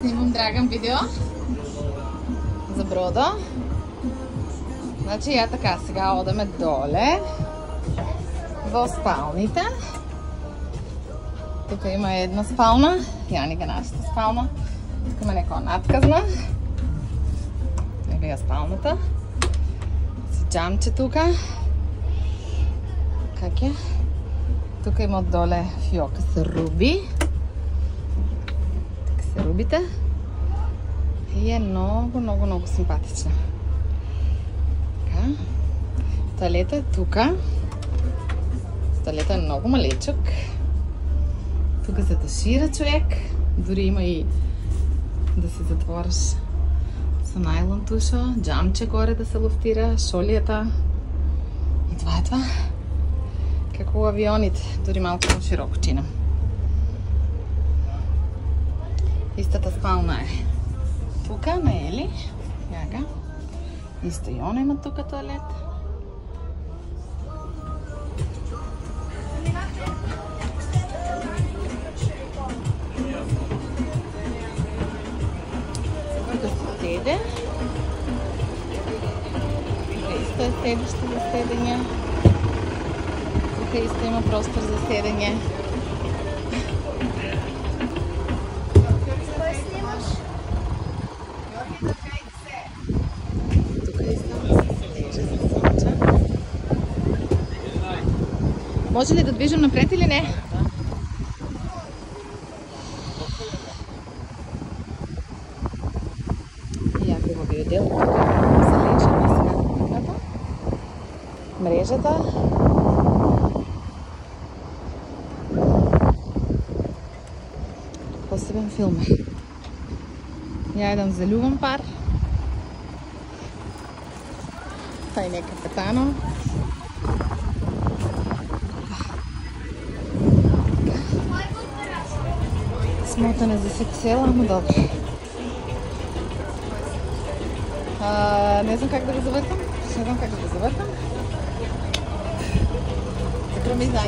Снимам Драган видео за брода. Значи я така, сега одаме доле во спалните. Тук има една спална, Яника нашата спална. Тук има некоя надказна. Ега спалната. Си джамче тука. Как е? Тук има доле фиока с руби. Рубите и е много симпатична. Така. Тоалета е тука. Тоалета е много малечък. Тук се тушира човек. Дори има и да се затвориш с найлон туша. Джамче горе да се лофтира. Шолията. И това е това. Како авионите. Дори малко по-широкочина. Истата спална е тука, на Ели. Яга. Исто и она има тука тоалет. Тука се седе. Тука исто е седище за седење. Тука исто има простор за седење. Може ли да движим напред или не? Яко има биодел. Тук се лечим сега кухнята. Мрежата. Посебен филм е. Я едам за любим пар. Taj je kapetano. Смотане за сексела, но добре. Не знам как да го завъртам. Не знам как да го завъртам. Закръм и знай.